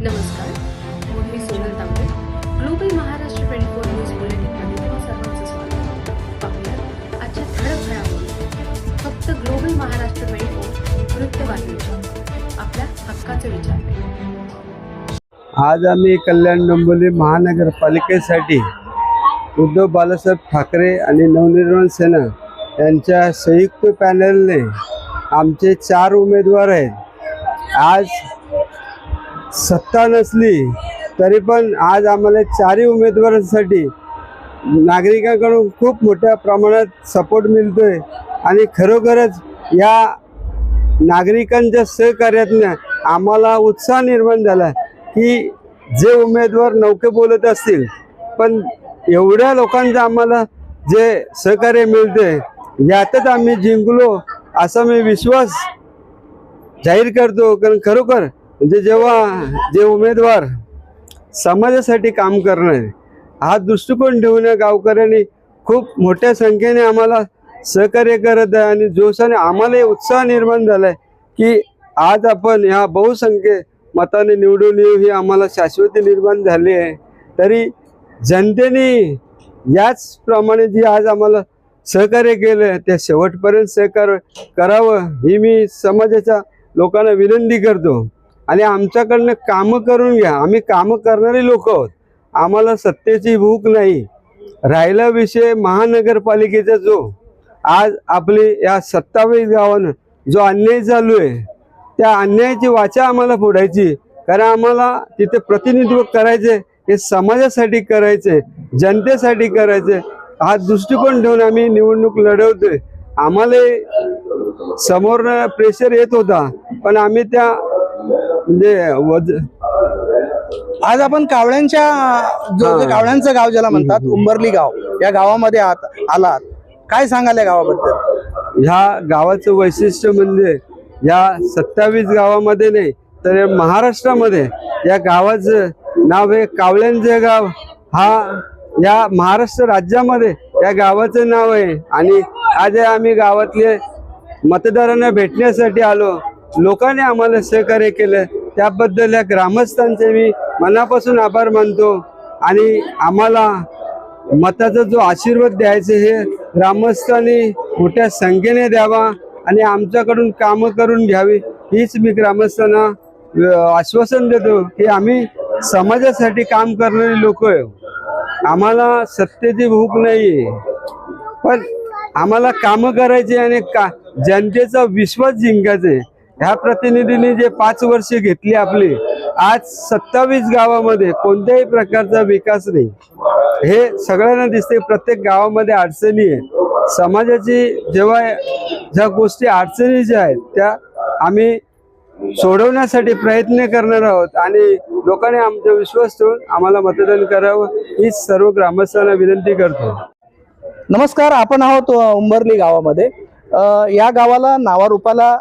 नमस्कार, मी सोनल तांबे. Global Maharashtra 24 news बुलेटिनमध्ये तुम्हा सर्वांचं स्वागत. पाहूया आजच्या ठळक घडामोडी. फक्त ग्लोबल महाराष्ट्र 24 वृत्तवाहिनीच्या आपल्या हक्काचे विचार. आज आम्ही कल्याण डोंबिवली महानगरपालिकेसाठी उद्धव बाळासाहेब ठाकरे आणि नवनिर्माण सेना यांच्या संयुक्त पॅनलने आमचे 4 उमेदवार आहेत. आज सत्ता नसली तरी पण आज आम्हाला 4ही उमेदवारांसाठी नागरिकांकडून खूप मोठ्या प्रमाणात सपोर्ट मिळतोय आणि खरोखरच या नागरिकांच्या सहकार्यातनं आम्हाला उत्साह निर्माण झाला की जे उमेदवार नौके बोलत असतील पण एवढ्या लोकांचं आम्हाला जे सहकार्य मिळते यातच आम्ही जिंकलो असा मी विश्वास जाहीर करतो. कारण खरोखर म्हणजे जेव्हा जे उमेदवार समाजासाठी काम करणार हा दृष्टिकोन ठेवून गावकऱ्यांनी खूप मोठ्या संख्येने आम्हाला सहकार्य करत आहे आणि जोशाने आम्हाला उत्साह निर्माण झाला आहे की आज आपण ह्या बहुसंख्ये मताने निवडून येऊ ही आम्हाला शाश्वती निर्माण झाली आहे. तरी जनतेने याचप्रमाणे जी आज आम्हाला सहकार्य केलं त्या शेवटपर्यंत सहकार्य करावं ही मी समाजाच्या लोकांना विनंती करतो. आणि आमच्याकडनं कामं करून घ्या. आम्ही कामं करणारे लोक आहोत. आम्हाला सत्तेची भूक नाही. राहिला विषय महानगरपालिकेचा जो आज आपली या 27 गावानं जो अन्याय चालू आहे त्या अन्यायाची वाचा आम्हाला फोडायची. कारण आम्हाला तिथे प्रतिनिधित्व करायचे हे समाजासाठी करायचे जनतेसाठी करायचे हा दृष्टिकोन ठेवून आम्ही निवडणूक लढवतोय. आम्हाला समोरनं प्रेशर येत होता पण आम्ही त्या म्हणजे आज आपण कावळ्यांच्या कावळ्यांचं गाव ज्याला म्हणतात उंबरली गाव या गावामध्ये आलात. काय सांगाल या गावाबद्दल? ह्या गावाचं वैशिष्ट्य म्हणजे या 27 गावामध्ये नाही तर महाराष्ट्रामध्ये या गावाचं नाव हे कावळ्यांचं गाव हा या महाराष्ट्र राज्यामध्ये या गावाचं नाव आहे. आणि आज आम्ही गावातले मतदारांना भेटण्यासाठी आलो. लोकांनी आम्हाला सहकार्य केलं त्याबद्दल या ग्रामस्थांचे मी मनापासून आभार मानतो. आणि आम्हाला मताचा जो आशीर्वाद द्यायचे हे ग्रामस्थांनी मोठ्या संख्येने द्यावा आणि आमच्याकडून कामं करून घ्यावी हीच मी ग्रामस्थांना आश्वासन देतो की आम्ही समाजासाठी काम करणारे लोक आहे. आम्हाला सत्तेची भूक नाही पण आम्हाला कामं करायची आणि जनतेचा विश्वास जिंकायचे. ह्या प्रतिनिधींनी जे 5 वर्षे घेतली आपली आज 27 गावामध्ये कोणत्याही प्रकारचा विकास नाही हे सगळ्यांना दिसते. प्रत्येक गावामध्ये अडचणी आहे. समाजाची जेव्हा ज्या गोष्टी अडचणीच्या आहेत त्या आम्ही सोडवण्यासाठी प्रयत्न करणार आहोत आणि लोकांनी आमचा विश्वास ठेवून आम्हाला मतदान करावं हीच सर्व ग्रामस्थांना विनंती करतो. नमस्कार, आपण आहोत उंबरली गावामध्ये. या गावाला नावारूपाला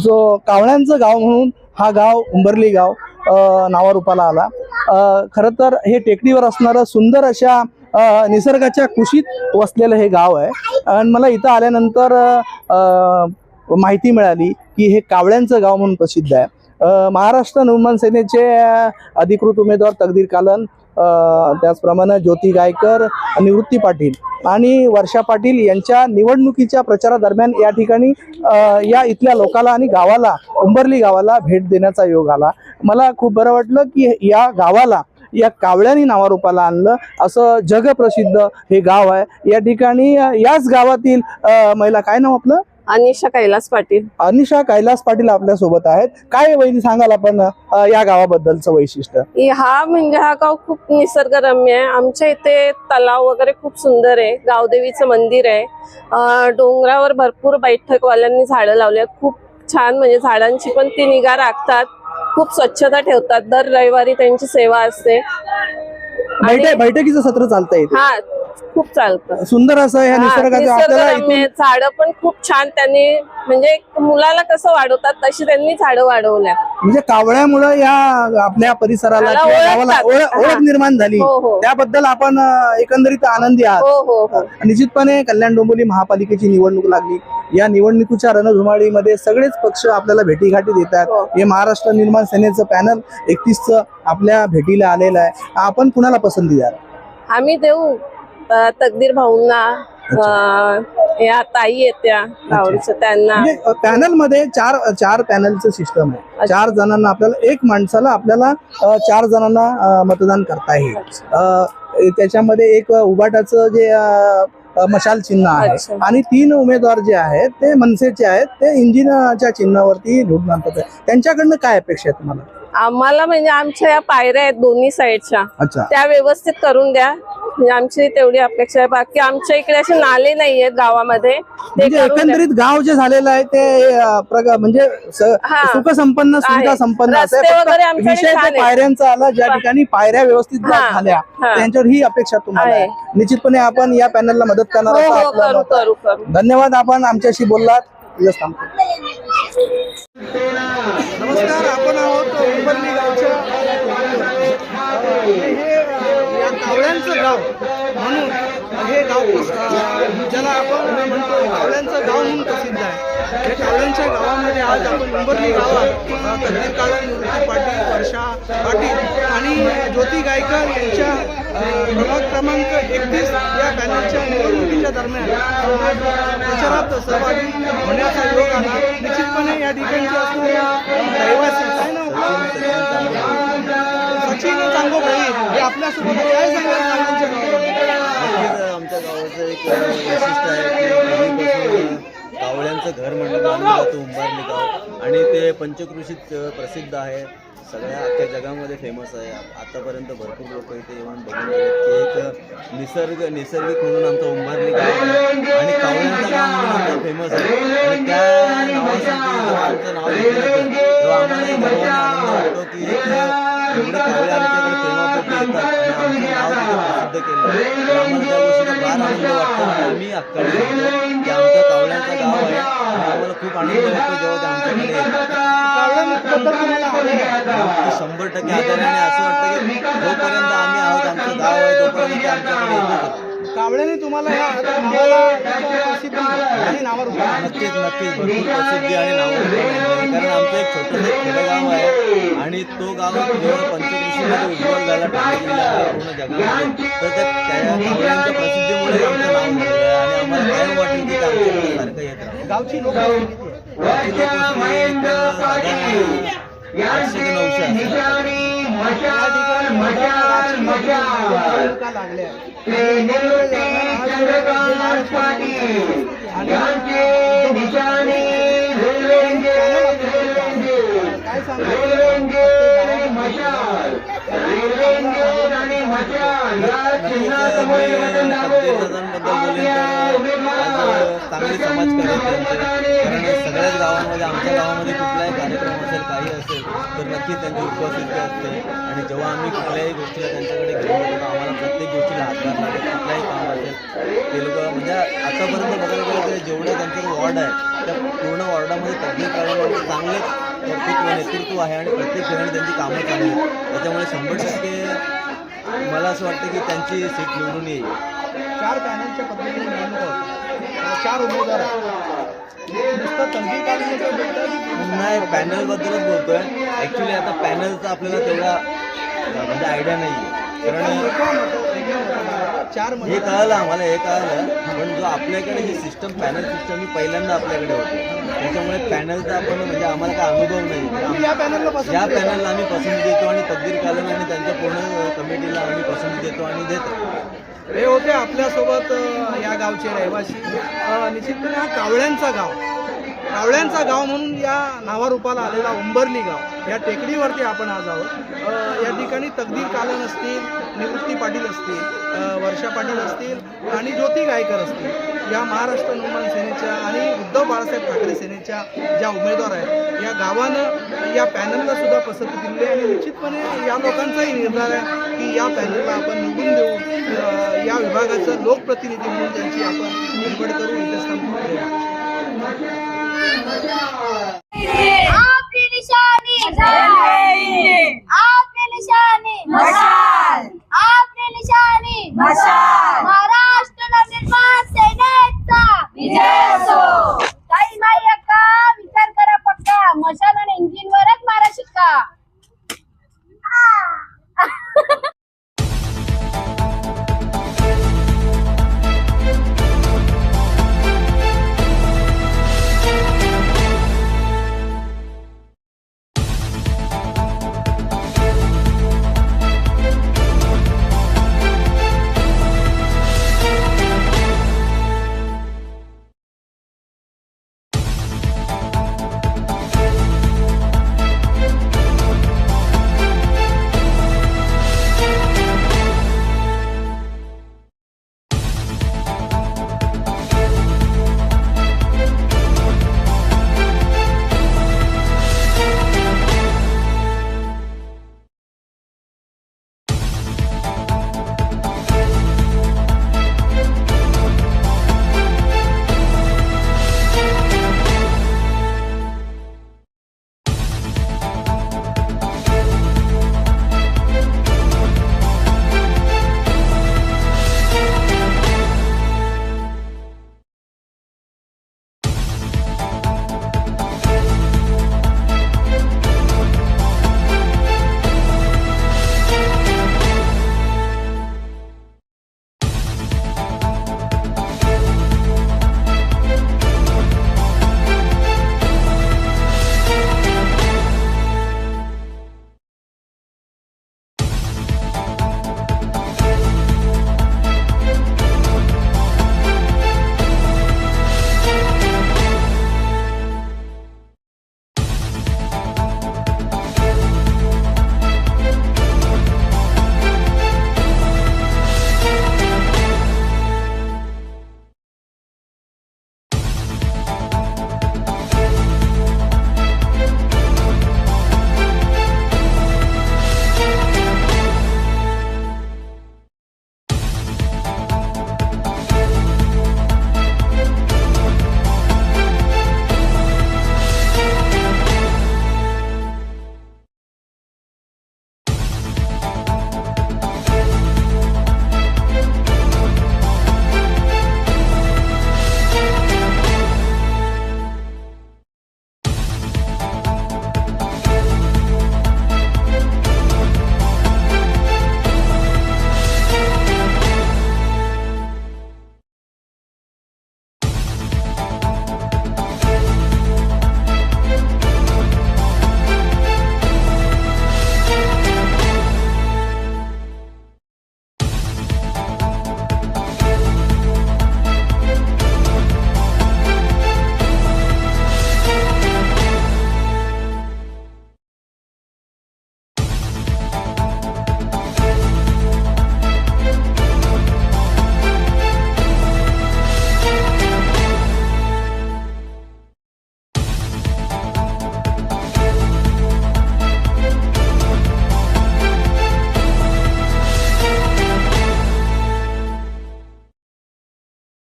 जो कावळ्यांचं गाव म्हणून हा गाव उंबरली गाव नावारूपाला आला. खरं तर हे टेकडीवर असणारं सुंदर अशा निसर्गाच्या कुशीत वसलेलं हे गाव आहे. आणि मला इथं आल्यानंतर माहिती मिळाली की हे कावळ्यांचं गाव म्हणून प्रसिद्ध आहे. महाराष्ट्र नवनिर्माण सेनेचे अधिकृत उमेदवार तकदीर कालन, त्याचप्रमाणे ज्योती गायकर, निवृत्ती पाटील आणि वर्षा पाटील यांच्या निवडणुकीच्या प्रचारादरम्यान या ठिकाणी या इथल्या लोकाला आणि गावाला उंबरली गावाला भेट देण्याचा योग आला. मला खूप बरं वाटलं की या गावाला या कावळ्यांनी नावारूपाला आणलं. असं जगप्रसिद्ध हे गाव आहे. या ठिकाणी याच गावातील महिला, काय नाव आपलं? अनिशा कैलास पाटील. अनिशा कैलास पाटील आपल्या सोबत आहेत. काय वहिनी सांगाल आपण या गावाबद्दलचं वैशिष्ट्य? हा गाव खूप निसर्गरम्य आहे. आमच्या इथे तलाव वगैरे खूप सुंदर आहे. गावदेवीचं मंदिर आहे. डोंगरावर भरपूर बैठकवाल्यांनी झाडं लावली आहेत. खूप छान, म्हणजे झाडांची पण ती निगा राखतात. खूप स्वच्छता ठेवतात. दर रविवारी त्यांची सेवा असते. बैठकीचं सत्र चालतंय. हा, खूप चालतं. सुंदर असं ह्या निसर्गाचं आपल्याला निसर्गरम्य झाडं पण खूप छान त्यांनी म्हणजे मुलाला कसं वाढवतात तशी त्यांनी झाडं वाढवल्या. म्हणजे कावळ्यामुळे या आपल्या परिसराला मला किंवा गावाला ओळखतात. ओळख निर्माण झाली. हो, हो. त्याबद्दल आपण एकंदरीत आनंदी आहात. हो हो हो. निश्चितपणे कल्याण डोंबिवली महापालिकेची निवडणूक लागली. या निवडणुकीच्या रणधुमाळीमध्ये सगळेच पक्ष आपल्याला भेटीगाठी देतात. हो. हे महाराष्ट्र निर्माण सेनेचं पॅनल 31चं आपल्या भेटीला आलेलं आहे. आपण कुणाला पसंती द्याल? आम्ही देऊ तकदीर भाऊंना, या ताई येत्या गावच्या त्यांना. म्हणजे पॅनल मध्ये चार पॅनलचं सिस्टम आहे. 4 जणांना आपल्याला, एक माणसाला आपल्याला 4 जणांना मतदान करता येईल. त्याच्यामध्ये एक उबाटाचं जे मशाल चिन्ह आहे अच्छा. आणि 3 उमेदवार जे आहेत ते मनसेचे आहेत. ते इंजिनच्या चिन्हावरती निवडून आणतात. त्यांच्याकडनं काय अपेक्षा आहे तुम्हाला? आम्हाला म्हणजे आमच्या या पायऱ्या आहेत दोन्ही साईडच्या, अच्छा, त्या व्यवस्थित करून द्या. म्हणजे आमची तेवढी अपेक्षा आहे. बाकी आमच्या इकडे असे नाले नाही आहेत गावामध्ये, ते म्हणजे करून द्या. एकंदरीत गाव जे झालेलं आहे ते म्हणजे हा. सुखसंपन्न, सुविधा संपन्न असं आहे. रस्ते फक्त वगैरे आमच्याकडे विषय छान तो आहेत. पायऱ्यांचा आला, ज्या ठिकाणी पायऱ्या व्यवस्थित हा. झाल्या हा. त्यांच्यावर ही अपेक्षा तुम्हाला आहे. आहे. निश्चितपणे आपण या पॅनलला मदत करणार हो असं हो आपलं करू मत आहे. करू करू. धन्यवाद, आपण आमच्याशी बोललात. Just थांबतो. नमस्कार, आपण आहोत उंबरली गावच्या हे या कावळ्यांचं गाव म्हणून हे गाव ज्याला आपण म्हणतो कावळ्यांचं गाव म्हणून प्रसिद्ध आहे. या कावळ्यांच्या गावामध्ये आज आपण उंबरली गावात तकदीर काळू, निवृत्ती पाटील, वर्षा पाटील आणि ज्योती गायकर यांच्या प्रभाग क्रमांक 31 या पॅनलच्या निवडणुकीच्या दरम्यान आज प्रचारात सहभागी होण्याचा योग आला. निश्चितपणे या ठिकाणचे असणाऱ्या रहिवासी काय नाव सचिन चांगोबळी हे आपल्यासोबत काय सांगाल? आमच्या गावाचं एक वैशिष्ट्य आहे की पूर्वीपासून कावळ्यांचं घर म्हणून मानलं जातं उंबारली गाव, आणि ते पंचक्रोशीत प्रसिद्ध आहे. सगळ्या अख्ख्या जगामध्ये फेमस आहे. आतापर्यंत भरपूर लोक इथे येऊन बघून गेलेत की एक नैसर्गिक म्हणून आमचं उंबारली गाव आहे आणि कावळ्यांचं गाव म्हणून आमचं फेमस आहे. आणि त्या नावासाठी जेव्हा आमचं नाव घेतलं जातं तेव्हा आम्हालाही गर्वाने आनंद वाटतो की एवढे कावळे आमच्याकडे प्रेमापोटी येतात आणि आमचं नाव तिथे प्रसिद्ध केलं, तर आम्हाला त्या गोष्टीचा फार आनंद वाटतो. आणि आम्ही हक्काने म्हणतो की आमचं कावळ्यांचं गाव आहे आणि आम्हाला खूप आनंद वाटतो जेव्हा ते आमच्याकडे येतात. कावळ्यांबद्दल तुम्हाला आवड आहे? 100% आदर, आणि असं वाटतं की जोपर्यंत आम्ही आहोत, आमचं गाव आहे, तोपर्यंत ते आमच्याकडे येतच. कावळ्याने तुम्हाला या नावाला प्रसिद्धी आणि नावावर नक्कीच भरपूर प्रसिद्धी आणि नावं मिळाली. कारण आमचं एक छोटंसं खेडेगाव आहे आणि तो गाव जेव्हा पंचक्रोशीमध्ये उज्ज्वल झाला ठाणे जिल्ह्यामध्ये पूर्ण जगामध्ये, तर त्या कावळ्यांच्या प्रसिद्धीमुळे आमचं नाव झालं आहे आणि आम्हाला कायम वाटेल की ते आमच्याकडे सारखं येत राहतं. गावची लोकवस्ती गावची लोकवस्ती एक साधारण 800 ते 900 असतात. चांगले समाजकार्य त्यांचे, कारण सगळ्याच गावांमध्ये, आमच्या गावामध्ये कुठलाही कार्यक्रम असेल, काही असेल तर नक्कीच त्यांची उपस्थिती असते. आणि जेव्हा आम्ही कुठल्याही गोष्टीला त्यांच्याकडे घेऊन येतो आम्हाला प्रत्येक गोष्टीला हातभार लागेल. कुठलाही काम असेल ते लोक म्हणजे आतापर्यंत बघायला गेलं तर जेवढं त्यांचं वॉर्ड आहे त्या पूर्ण वॉर्डामध्ये तकदीर काढून चांगले नेतृत्व आहे आणि प्रत्येक ठिकाणी त्यांची कामं चांगली आहेत. त्याच्यामुळे 100% मला असं वाटतं की त्यांची सीट निवडून येईल. 4 पॅनलच्या पद्धतीने निवडणूक होती. 4 उमेदवार नुसतं तंगी काढून नाही, पॅनलबद्दलच बोलतोय. ॲक्च्युली आता पॅनलचा आपल्याला तेवढा म्हणजे आयडिया नाही आहे. कारण हे कळलं आम्हाला, हे कळलं, पण जो आपल्याकडे ही सिस्टम पॅनल सिस्टम ही पहिल्यांदा आपल्याकडे होती. त्याच्यामुळे पॅनलचा आपण म्हणजे आम्हाला काय अनुभव नाही. या पॅनलला आम्ही पसंती देतो आणि तकदीर कालम आणि त्यांच्या पूर्ण कमिटीला आम्ही पसंती देतो आणि देतो. हे होते आपल्यासोबत या गावचे रहिवासी. निश्चितपणे हा कावळ्यांचा गाव कावळ्यांचा गाव म्हणून या नावारूपाला आलेला उंबरली गाव या टेकडीवरती आपण आज आहोत. या ठिकाणी तकदीर कालन असतील, निवृत्ती पाटील असतील, वर्षा पाटील असतील आणि ज्योती गायकर असतील, या महाराष्ट्र नवनिर्माण सेनेच्या आणि उद्धव बाळासाहेब ठाकरे सेनेच्या ज्या उमेदवार आहेत, या गावानं या पॅनलला सुद्धा पसंती दिली आहे आणि निश्चितपणे या लोकांचाही निर्धार आहे की या पॅनलला आपण निवडून देऊ, या विभागाचं लोकप्रतिनिधी म्हणून त्यांची आपण निवड करू. इथे संपूर्ण आपकी निशानी